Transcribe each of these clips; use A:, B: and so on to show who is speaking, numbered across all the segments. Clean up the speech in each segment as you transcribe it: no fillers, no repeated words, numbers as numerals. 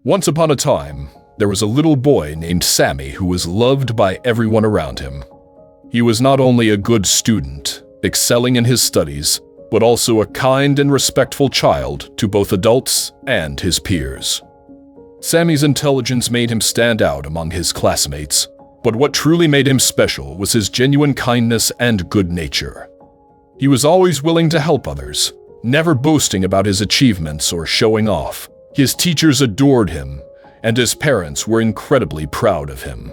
A: Once upon a time, there was a little boy named Sammy who was loved by everyone around him. He was not only a good student, excelling in his studies, but also a kind and respectful child to both adults and his peers. Sammy's intelligence made him stand out among his classmates, but what truly made him special was his genuine kindness and good nature. He was always willing to help others, never boasting about his achievements or showing off. His teachers adored him, and his parents were incredibly proud of him.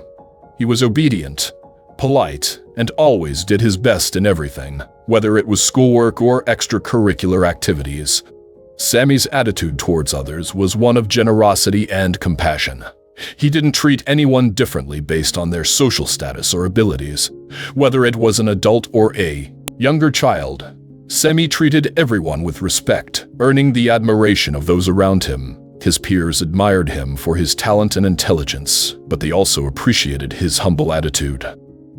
A: He was obedient, polite, and always did his best in everything, whether it was schoolwork or extracurricular activities. Sammy's attitude towards others was one of generosity and compassion. He didn't treat anyone differently based on their social status or abilities, whether it was an adult or a younger child. Sammy treated everyone with respect, earning the admiration of those around him. His peers admired him for his talent and intelligence, but they also appreciated his humble attitude.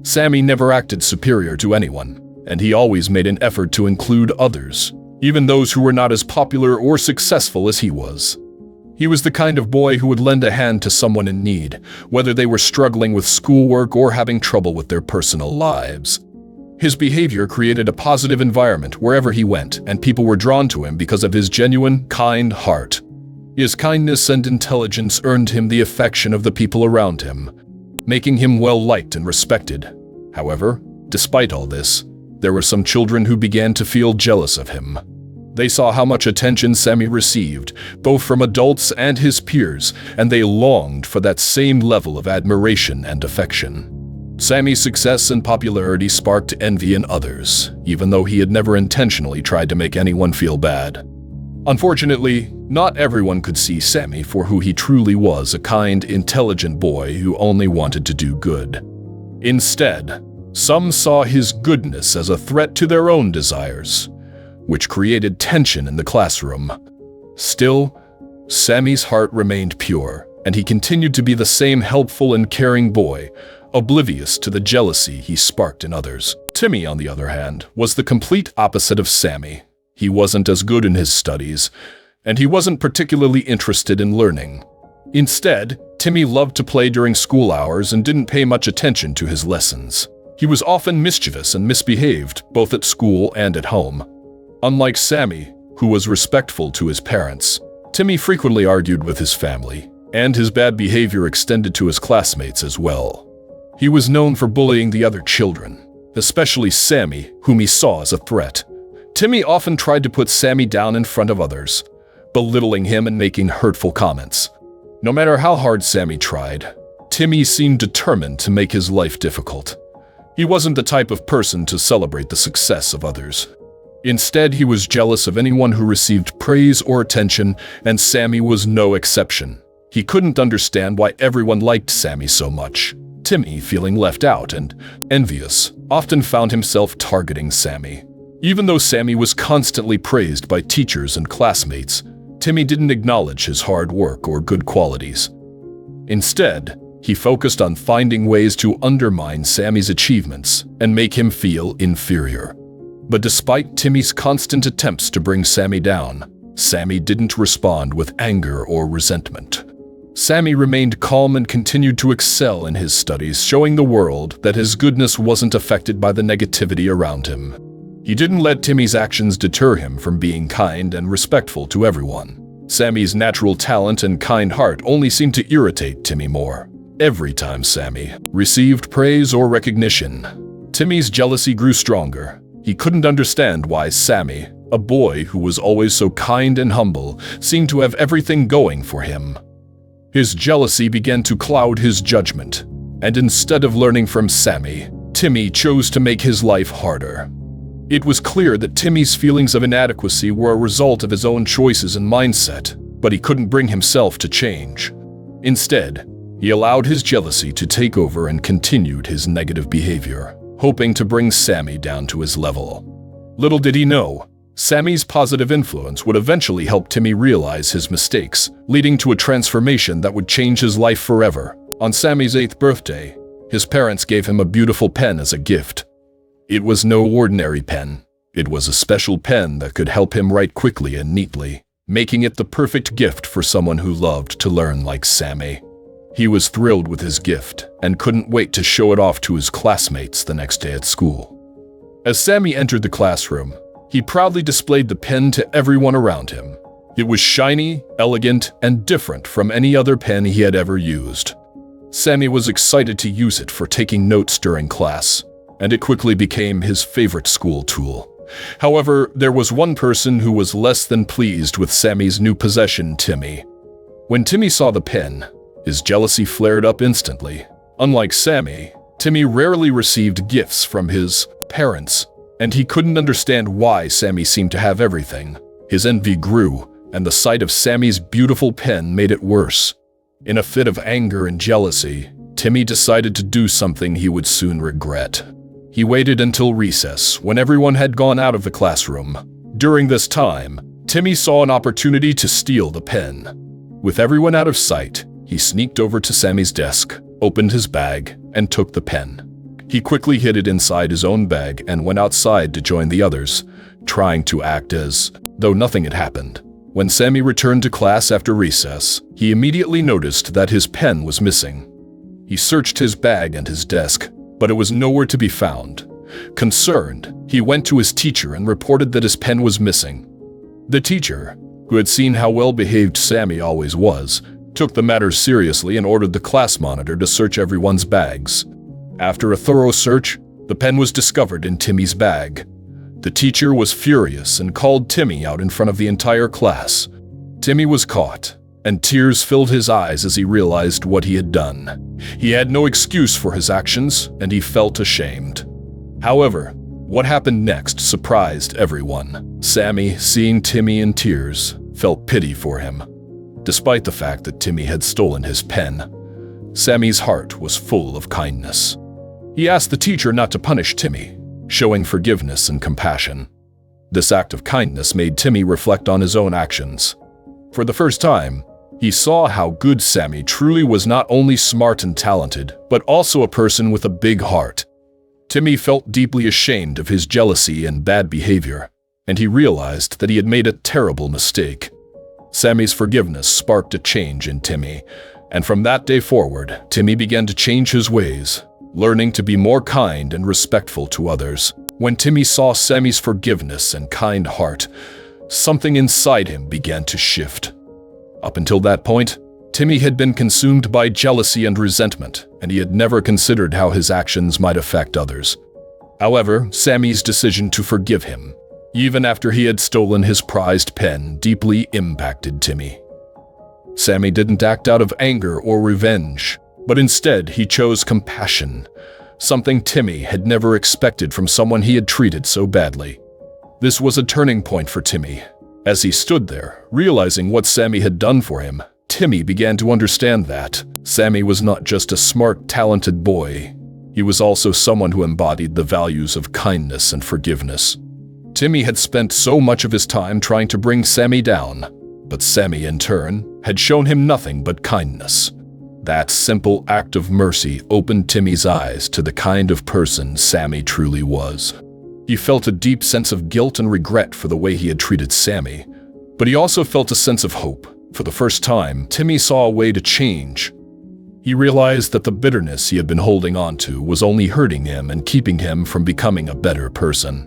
A: Sammy never acted superior to anyone, and he always made an effort to include others, even those who were not as popular or successful as he was. He was the kind of boy who would lend a hand to someone in need, whether they were struggling with schoolwork or having trouble with their personal lives. His behavior created a positive environment wherever he went, and people were drawn to him because of his genuine, kind heart. His kindness and intelligence earned him the affection of the people around him, making him well-liked and respected. However, despite all this, there were some children who began to feel jealous of him. They saw how much attention Sammy received, both from adults and his peers, and they longed for that same level of admiration and affection. Sammy's success and popularity sparked envy in others, even though he had never intentionally tried to make anyone feel bad. Unfortunately, not everyone could see Sammy for who he truly was, a kind, intelligent boy who only wanted to do good. Instead, some saw his goodness as a threat to their own desires, which created tension in the classroom. Still, Sammy's heart remained pure, and he continued to be the same helpful and caring boy, oblivious to the jealousy he sparked in others. Timmy, on the other hand, was the complete opposite of Sammy. He wasn't as good in his studies, and he wasn't particularly interested in learning. Instead, Timmy loved to play during school hours and didn't pay much attention to his lessons. He was often mischievous and misbehaved, both at school and at home. Unlike Sammy, who was respectful to his parents, Timmy frequently argued with his family, and his bad behavior extended to his classmates as well. He was known for bullying the other children, especially Sammy, whom he saw as a threat. Timmy often tried to put Sammy down in front of others, belittling him and making hurtful comments. No matter how hard Sammy tried, Timmy seemed determined to make his life difficult. He wasn't the type of person to celebrate the success of others. Instead, he was jealous of anyone who received praise or attention, and Sammy was no exception. He couldn't understand why everyone liked Sammy so much. Timmy, feeling left out and envious, often found himself targeting Sammy. Even though Sammy was constantly praised by teachers and classmates, Timmy didn't acknowledge his hard work or good qualities. Instead, he focused on finding ways to undermine Sammy's achievements and make him feel inferior. But despite Timmy's constant attempts to bring Sammy down, Sammy didn't respond with anger or resentment. Sammy remained calm and continued to excel in his studies, showing the world that his goodness wasn't affected by the negativity around him. He didn't let Timmy's actions deter him from being kind and respectful to everyone. Sammy's natural talent and kind heart only seemed to irritate Timmy more. Every time Sammy received praise or recognition, Timmy's jealousy grew stronger. He couldn't understand why Sammy, a boy who was always so kind and humble, seemed to have everything going for him. His jealousy began to cloud his judgment, and instead of learning from Sammy, Timmy chose to make his life harder. It was clear that Timmy's feelings of inadequacy were a result of his own choices and mindset, but he couldn't bring himself to change. Instead, he allowed his jealousy to take over and continued his negative behavior, hoping to bring Sammy down to his level. Little did he know, Sammy's positive influence would eventually help Timmy realize his mistakes, leading to a transformation that would change his life forever. On Sammy's 8th birthday, his parents gave him a beautiful pen as a gift. It was no ordinary pen. It was a special pen that could help him write quickly and neatly, making it the perfect gift for someone who loved to learn like Sammy. He was thrilled with his gift and couldn't wait to show it off to his classmates the next day at school. As Sammy entered the classroom, he proudly displayed the pen to everyone around him. It was shiny, elegant, and different from any other pen he had ever used. Sammy was excited to use it for taking notes during class, and it quickly became his favorite school tool. However, there was one person who was less than pleased with Sammy's new possession, Timmy. When Timmy saw the pen, his jealousy flared up instantly. Unlike Sammy, Timmy rarely received gifts from his parents, and he couldn't understand why Sammy seemed to have everything. His envy grew, and the sight of Sammy's beautiful pen made it worse. In a fit of anger and jealousy, Timmy decided to do something he would soon regret. He waited until recess, when everyone had gone out of the classroom. During this time, Timmy saw an opportunity to steal the pen. With everyone out of sight, he sneaked over to Sammy's desk, opened his bag, and took the pen. He quickly hid it inside his own bag and went outside to join the others, trying to act as though nothing had happened. When Sammy returned to class after recess, he immediately noticed that his pen was missing. He searched his bag and his desk, but it was nowhere to be found. Concerned, he went to his teacher and reported that his pen was missing. The teacher, who had seen how well-behaved Sammy always was, took the matter seriously and ordered the class monitor to search everyone's bags. After a thorough search, the pen was discovered in Timmy's bag. The teacher was furious and called Timmy out in front of the entire class. Timmy was caught, and tears filled his eyes as he realized what he had done. He had no excuse for his actions, and he felt ashamed. However, what happened next surprised everyone. Sammy, seeing Timmy in tears, felt pity for him. Despite the fact that Timmy had stolen his pen, Sammy's heart was full of kindness. He asked the teacher not to punish Timmy, showing forgiveness and compassion. This act of kindness made Timmy reflect on his own actions. For the first time, he saw how good Sammy truly was, not only smart and talented, but also a person with a big heart. Timmy felt deeply ashamed of his jealousy and bad behavior, and he realized that he had made a terrible mistake. Sammy's forgiveness sparked a change in Timmy, and from that day forward, Timmy began to change his ways, learning to be more kind and respectful to others. When Timmy saw Sammy's forgiveness and kind heart, something inside him began to shift. Up until that point, Timmy had been consumed by jealousy and resentment, and he had never considered how his actions might affect others. However, Sammy's decision to forgive him, even after he had stolen his prized pen, deeply impacted Timmy. Sammy didn't act out of anger or revenge, but instead he chose compassion, something Timmy had never expected from someone he had treated so badly. This was a turning point for Timmy. As he stood there, realizing what Sammy had done for him, Timmy began to understand that Sammy was not just a smart, talented boy. He was also someone who embodied the values of kindness and forgiveness. Timmy had spent so much of his time trying to bring Sammy down, but Sammy, in turn, had shown him nothing but kindness. That simple act of mercy opened Timmy's eyes to the kind of person Sammy truly was. He felt a deep sense of guilt and regret for the way he had treated Sammy, but he also felt a sense of hope. For the first time, Timmy saw a way to change. He realized that the bitterness he had been holding on to was only hurting him and keeping him from becoming a better person.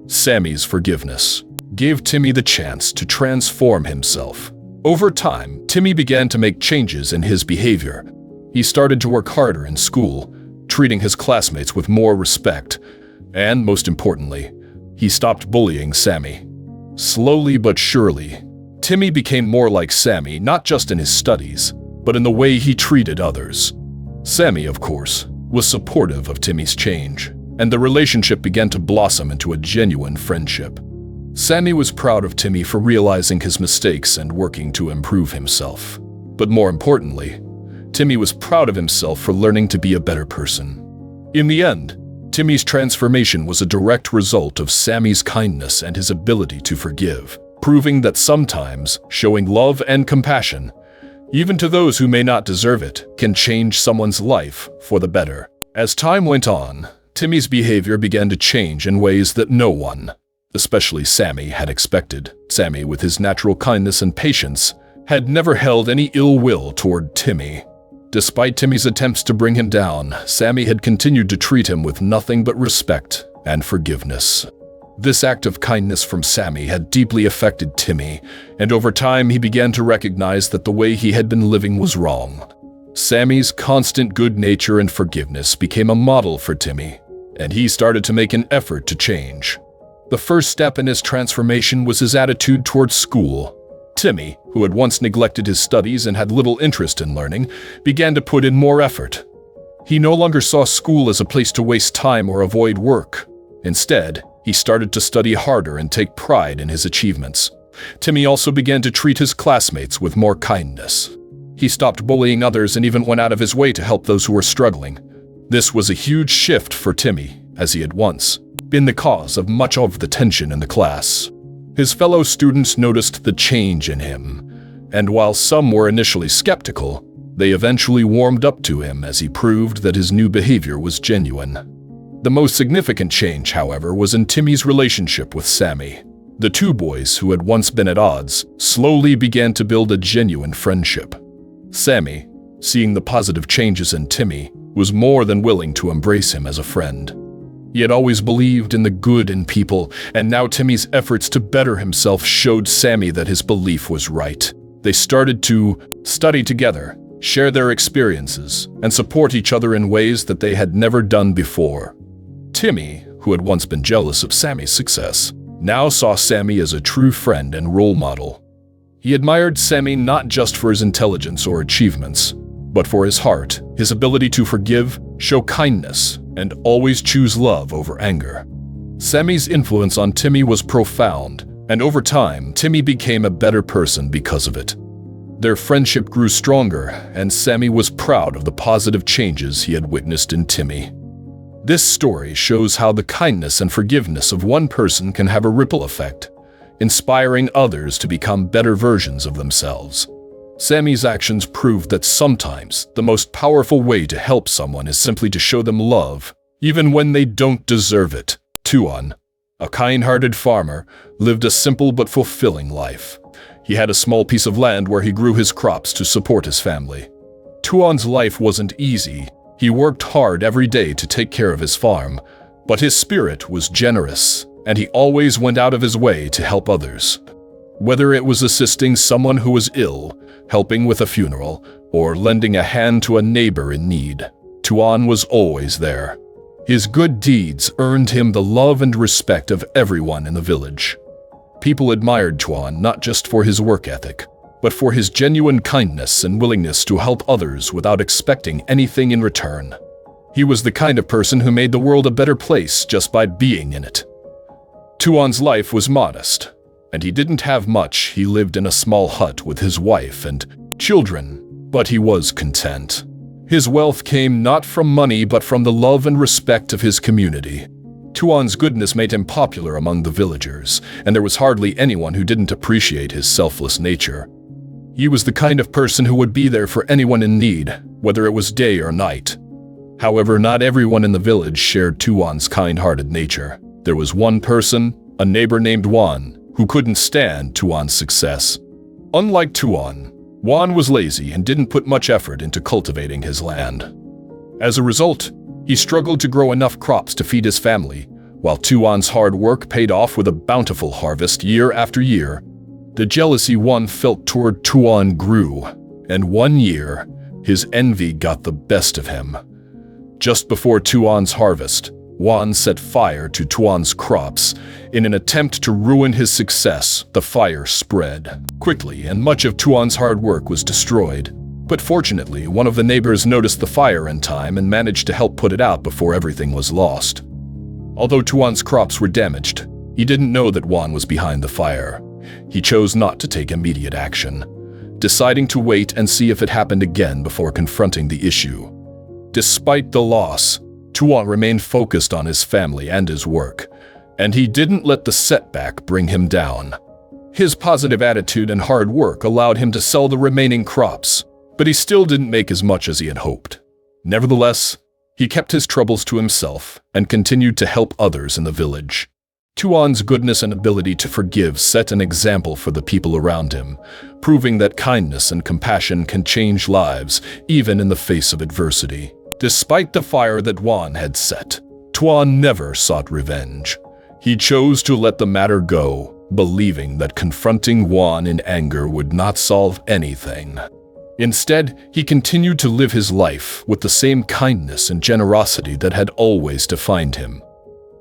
A: Sammy's forgiveness gave Timmy the chance to transform himself. Over time, Timmy began to make changes in his behavior. He started to work harder in school, treating his classmates with more respect, and most importantly, he stopped bullying Sammy. Slowly but surely, Timmy became more like Sammy, not just in his studies, but in the way he treated others. Sammy, of course, was supportive of Timmy's change, and the relationship began to blossom into a genuine friendship. Sammy was proud of Timmy for realizing his mistakes and working to improve himself. But more importantly, Timmy was proud of himself for learning to be a better person. In the end, Timmy's transformation was a direct result of Sammy's kindness and his ability to forgive, proving that sometimes showing love and compassion, even to those who may not deserve it, can change someone's life for the better. As time went on, Timmy's behavior began to change in ways that no one, especially Sammy, had expected. Sammy, with his natural kindness and patience, had never held any ill will toward Timmy. Despite Timmy's attempts to bring him down, Sammy had continued to treat him with nothing but respect and forgiveness. This act of kindness from Sammy had deeply affected Timmy, and over time he began to recognize that the way he had been living was wrong. Sammy's constant good nature and forgiveness became a model for Timmy, and he started to make an effort to change. The first step in his transformation was his attitude towards school. Timmy, who had once neglected his studies and had little interest in learning, began to put in more effort. He no longer saw school as a place to waste time or avoid work. Instead, he started to study harder and take pride in his achievements. Timmy also began to treat his classmates with more kindness. He stopped bullying others and even went out of his way to help those who were struggling. This was a huge shift for Timmy, as he had once been the cause of much of the tension in the class. His fellow students noticed the change in him, and while some were initially skeptical, they eventually warmed up to him as he proved that his new behavior was genuine. The most significant change, however, was in Timmy's relationship with Sammy. The two boys, who had once been at odds, slowly began to build a genuine friendship. Sammy, seeing the positive changes in Timmy, was more than willing to embrace him as a friend. He had always believed in the good in people, and now Timmy's efforts to better himself showed Sammy that his belief was right. They started to study together, share their experiences, and support each other in ways that they had never done before. Timmy, who had once been jealous of Sammy's success, now saw Sammy as a true friend and role model. He admired Sammy not just for his intelligence or achievements, but for his heart, his ability to forgive, show kindness, and always choose love over anger. Sammy's influence on Timmy was profound, and over time, Timmy became a better person because of it. Their friendship grew stronger, and Sammy was proud of the positive changes he had witnessed in Timmy. This story shows how the kindness and forgiveness of one person can have a ripple effect, inspiring others to become better versions of themselves. Sammy's actions proved that sometimes the most powerful way to help someone is simply to show them love, even when they don't deserve it. Tuan, a kind-hearted farmer, lived a simple but fulfilling life. He had a small piece of land where he grew his crops to support his family. Tuan's life wasn't easy. He worked hard every day to take care of his farm, but his spirit was generous, and he always went out of his way to help others. Whether it was assisting someone who was ill, helping with a funeral, or lending a hand to a neighbor in need, Tuan was always there. His good deeds earned him the love and respect of everyone in the village. People admired Tuan not just for his work ethic, but for his genuine kindness and willingness to help others without expecting anything in return. He was the kind of person who made the world a better place just by being in it. Tuan's life was modest, and he didn't have much. He lived in a small hut with his wife and children, but he was content. His wealth came not from money but from the love and respect of his community. Tuan's goodness made him popular among the villagers, and there was hardly anyone who didn't appreciate his selfless nature. He was the kind of person who would be there for anyone in need, whether it was day or night. However, not everyone in the village shared Tuan's kind-hearted nature. There was one person, a neighbor named Juan, who couldn't stand Tuan's success. Unlike Tuan, Juan was lazy and didn't put much effort into cultivating his land. As a result, he struggled to grow enough crops to feed his family, while Tuan's hard work paid off with a bountiful harvest year after year. The jealousy Juan felt toward Tuan grew, and one year, his envy got the best of him. Just before Tuan's harvest, Juan set fire to Tuan's crops. In an attempt to ruin his success, the fire spread quickly, and much of Tuan's hard work was destroyed. But fortunately, one of the neighbors noticed the fire in time and managed to help put it out before everything was lost. Although Tuan's crops were damaged, he didn't know that Juan was behind the fire. He chose not to take immediate action, deciding to wait and see if it happened again before confronting the issue. Despite the loss, Tuan remained focused on his family and his work, and he didn't let the setback bring him down. His positive attitude and hard work allowed him to sell the remaining crops, but he still didn't make as much as he had hoped. Nevertheless, he kept his troubles to himself and continued to help others in the village. Tuan's goodness and ability to forgive set an example for the people around him, proving that kindness and compassion can change lives, even in the face of adversity. Despite the fire that Juan had set, Tuan never sought revenge. He chose to let the matter go, believing that confronting Juan in anger would not solve anything. Instead, he continued to live his life with the same kindness and generosity that had always defined him.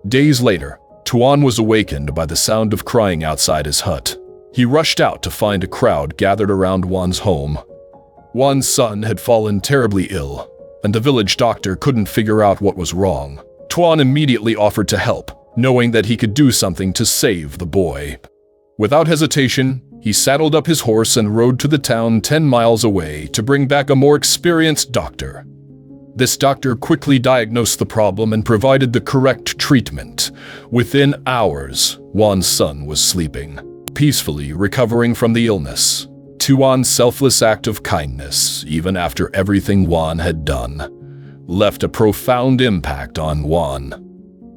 A: Days later, Tuan was awakened by the sound of crying outside his hut. He rushed out to find a crowd gathered around Juan's home. Juan's son had fallen terribly ill, and the village doctor couldn't figure out what was wrong. Tuan immediately offered to help, knowing that he could do something to save the boy. Without hesitation, he saddled up his horse and rode to the town 10 miles away to bring back a more experienced doctor. This doctor quickly diagnosed the problem and provided the correct treatment. Within hours, Juan's son was sleeping, peacefully recovering from the illness. Tuan's selfless act of kindness, even after everything Juan had done, left a profound impact on Juan.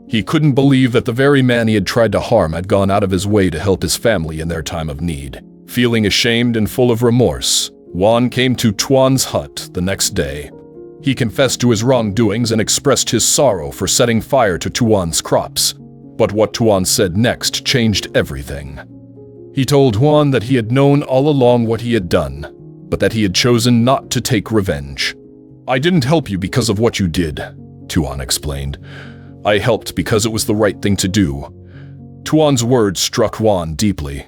A: He couldn't believe that the very man he had tried to harm had gone out of his way to help his family in their time of need. Feeling ashamed and full of remorse, Juan came to Tuan's hut the next day. He confessed to his wrongdoings and expressed his sorrow for setting fire to Tuan's crops. But what Tuan said next changed everything. He told Juan that he had known all along what he had done, but that he had chosen not to take revenge. "I didn't help you because of what you did," Tuan explained. "I helped because it was the right thing to do." Tuan's words struck Juan deeply.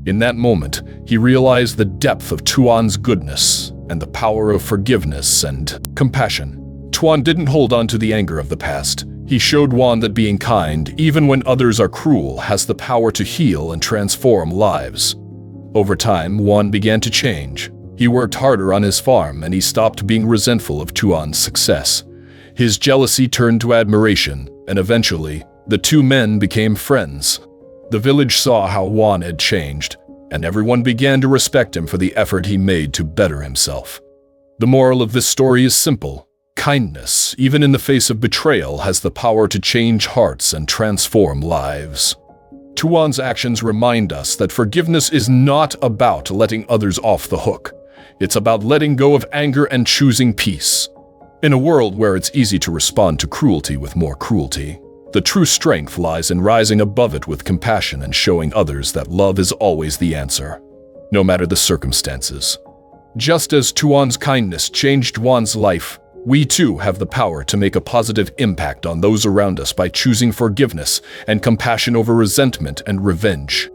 A: In that moment, he realized the depth of Tuan's goodness and the power of forgiveness and compassion. Tuan didn't hold on to the anger of the past. He showed Juan that being kind, even when others are cruel, has the power to heal and transform lives. Over time, Juan began to change. He worked harder on his farm and he stopped being resentful of Tuan's success. His jealousy turned to admiration, and eventually, the two men became friends. The village saw how Juan had changed, and everyone began to respect him for the effort he made to better himself. The moral of this story is simple. Kindness, even in the face of betrayal, has the power to change hearts and transform lives. Tuan's actions remind us that forgiveness is not about letting others off the hook. It's about letting go of anger and choosing peace. In a world where it's easy to respond to cruelty with more cruelty, the true strength lies in rising above it with compassion and showing others that love is always the answer, no matter the circumstances. Just as Tuan's kindness changed Juan's life, we too have the power to make a positive impact on those around us by choosing forgiveness and compassion over resentment and revenge.